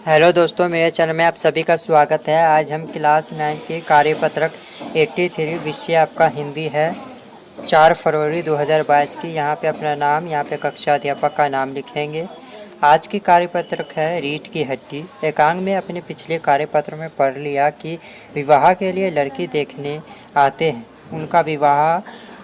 Hello दोस्तों, मेरे channel में आप सभी का स्वागत है। आज हम क्लास 9 के कार्यपत्रक 83 विषय आपका हिंदी है। 4 फरवरी 2022 की। यहाँ पे अपना नाम, यहाँ पे कक्षा अध्यापक का नाम लिखेंगे। आज की कार्यपत्रक है रीढ़ की हड्डी। एकांक में अपने पिछले कार्यपत्र में पढ़ लिया कि विवाह के लिए लड़की देखने आते हैं। उनका विवाह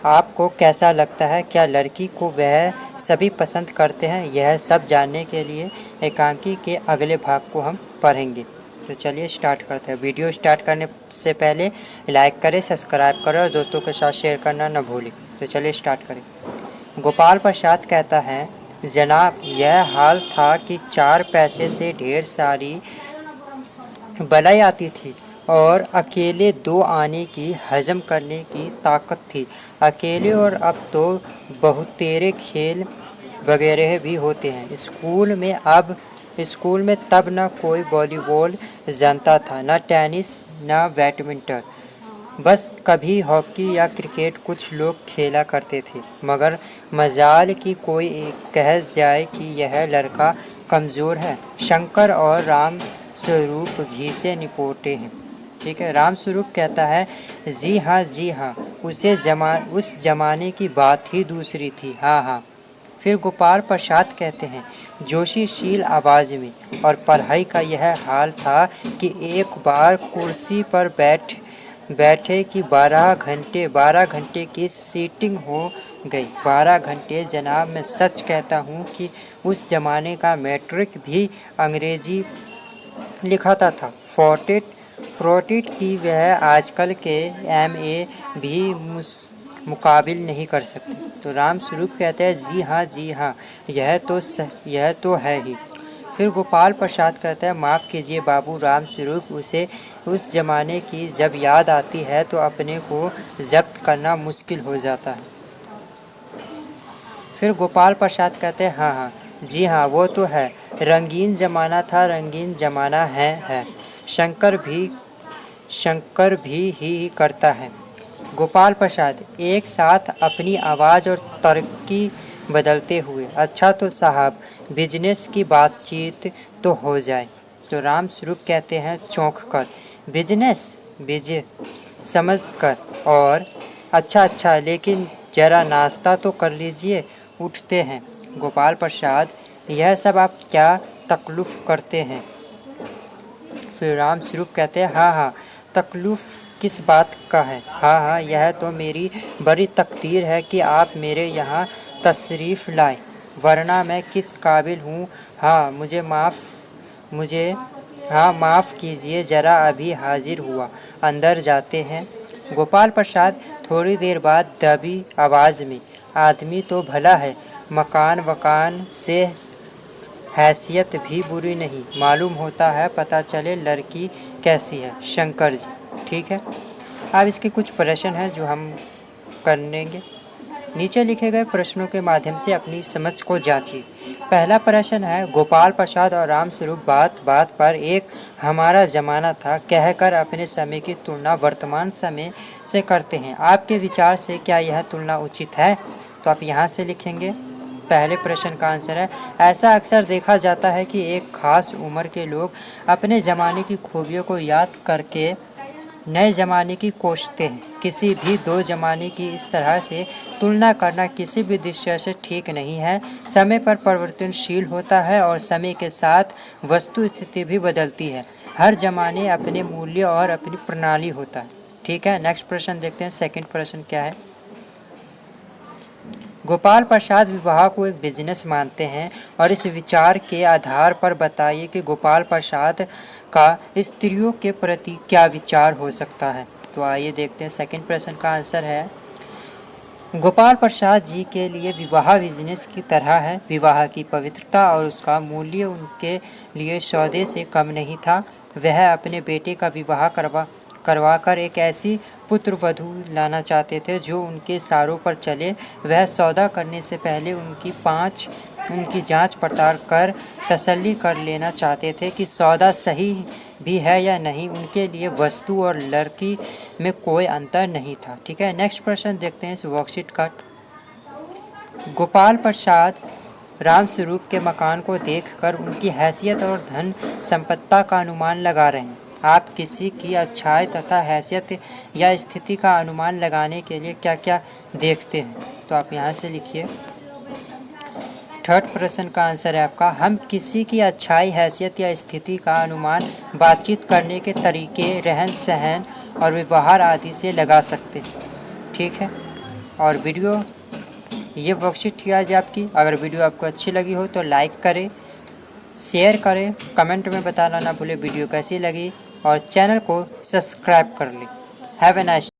आपको कैसा लगता है? क्या लड़की को वह सभी पसंद करते हैं? यह सब जानने के लिए एकांकी के अगले भाग को हम पढ़ेंगे। तो चलिए स्टार्ट करते हैं। वीडियो स्टार्ट करने से पहले लाइक करें, सब्सक्राइब करें और दोस्तों के साथ शेयर करना न भूलें। तो चलिए स्टार्ट करें। गोपाल प्रसाद कहता है, जनाब, यह हाल था कि 4 पैसे से ढेर सारी बलाई आती थी और अकेले 2 आने की हजम करने की ताकत थी। अकेले और अब तो बहुतेरे खेल वगैरह भी होते हैं। स्कूल में तब न कोई वॉलीबॉल जानता था, न टेनिस, न बैडमिंटन। बस कभी हॉकी या क्रिकेट कुछ लोग खेला करते थे। मगर मजाल की कोई कह जाए कि यह लड़का कमज़ोर है। शंकर और राम स्वरूप घी से निपोटे हैं। ठीक है। राम स्वरूप कहता है, जी हाँ, उस जमाने की बात ही दूसरी थी। हाँ। फिर गोपाल प्रसाद कहते हैं, जोशीशील आवाज़ में, और पढ़ाई का यह हाल था कि एक बार कुर्सी पर बैठे कि 12 घंटे की सीटिंग हो गई। 12 घंटे जनाब, मैं सच कहता हूँ कि उस ज़माने का मैट्रिक भी अंग्रेजी लिखाता था। फ्रोटिट की वह आजकल के एमए भी मुकाबिल नहीं कर सकते। तो राम स्वरूप कहते हैं, जी हाँ, यह तो है ही। फिर गोपाल प्रसाद कहता है, माफ़ कीजिए बाबू राम स्वरूप, उसे उस ज़माने की जब याद आती है तो अपने को जब्त करना मुश्किल हो जाता है। फिर गोपाल प्रसाद कहते हैं, हाँ, जी हाँ, वो तो है। रंगीन ज़माना था, रंगीन ज़माना है। शंकर भी ही करता है। गोपाल प्रसाद एक साथ अपनी आवाज़ और तरक्की बदलते हुए, अच्छा तो साहब, बिजनेस की बातचीत तो हो जाए। तो राम स्वरूप कहते हैं चौंक कर, बिज समझ कर, और अच्छा, लेकिन ज़रा नाश्ता तो कर लीजिए। उठते हैं। गोपाल प्रसाद, यह सब आप क्या तकल्लुफ़ करते हैं? फिर राम स्वरूप कहते हैं, हाँ, तकल्लुफ़ किस बात का है? हाँ, यह तो मेरी बड़ी तकदीर है कि आप मेरे यहाँ तशरीफ़ लाए, वरना मैं किस काबिल हूँ। माफ़ कीजिए, ज़रा अभी हाजिर हुआ। अंदर जाते हैं। गोपाल प्रसाद थोड़ी देर बाद दबी आवाज़ में, आदमी तो भला है, मकान वकान से हैसियत भी बुरी नहीं, मालूम होता है, पता चले लड़की कैसी है। शंकर जी, ठीक है। अब इसके कुछ प्रश्न हैं जो हम करेंगे। नीचे लिखे गए प्रश्नों के माध्यम से अपनी समझ को जांचिए। पहला प्रश्न है, गोपाल प्रसाद और राम स्वरूप बात पर एक हमारा ज़माना था कहकर अपने समय की तुलना वर्तमान समय से करते हैं। आपके विचार से क्या यह तुलना उचित है? तो आप यहाँ से लिखेंगे। पहले प्रश्न का आंसर है, ऐसा अक्सर देखा जाता है कि एक खास उम्र के लोग अपने ज़माने की खूबियों को याद करके नए ज़माने की कोसते हैं। किसी भी 2 ज़माने की इस तरह से तुलना करना किसी भी दृष्टि से ठीक नहीं है। समय पर परिवर्तनशील होता है और समय के साथ वस्तु स्थिति भी बदलती है। हर ज़माने अपने मूल्य और अपनी प्रणाली होता है। ठीक है। नेक्स्ट प्रश्न देखते हैं। सेकंड प्रश्न क्या है? गोपाल प्रसाद विवाह को एक बिजनेस मानते हैं और इस विचार के आधार पर बताइए कि गोपाल प्रसाद का स्त्रियों के प्रति क्या विचार हो सकता है। तो आइए देखते हैं। सेकंड प्रश्न का आंसर है, गोपाल प्रसाद जी के लिए विवाह बिजनेस की तरह है। विवाह की पवित्रता और उसका मूल्य उनके लिए सौदे से कम नहीं था। वह अपने बेटे का विवाह करवाकर एक ऐसी पुत्र वधू लाना चाहते थे जो उनके सारों पर चले। वह सौदा करने से पहले उनकी जांच पड़ताल कर तसल्ली कर लेना चाहते थे कि सौदा सही भी है या नहीं। उनके लिए वस्तु और लड़की में कोई अंतर नहीं था। ठीक है। नेक्स्ट प्रश्न देखते हैं इस वर्कशीट का। गोपाल प्रसाद राम स्वरूप के मकान को देखकर उनकी हैसियत और धन संपत्ति का अनुमान लगा रहे हैं। आप किसी की अच्छाई तथा हैसियत या स्थिति का अनुमान लगाने के लिए क्या क्या देखते हैं? तो आप यहाँ से लिखिए। थर्ड प्रश्न का आंसर है आपका, हम किसी की अच्छाई, हैसियत या स्थिति का अनुमान बातचीत करने के तरीके, रहन सहन और व्यवहार आदि से लगा सकते हैं। ठीक है, और वीडियो ये वर्कशीट थी आज आपकी। अगर वीडियो आपको अच्छी लगी हो तो लाइक करें, शेयर करें, कमेंट में बताना ना भूलें वीडियो कैसी लगी, और चैनल को सब्सक्राइब कर लें। Have a nice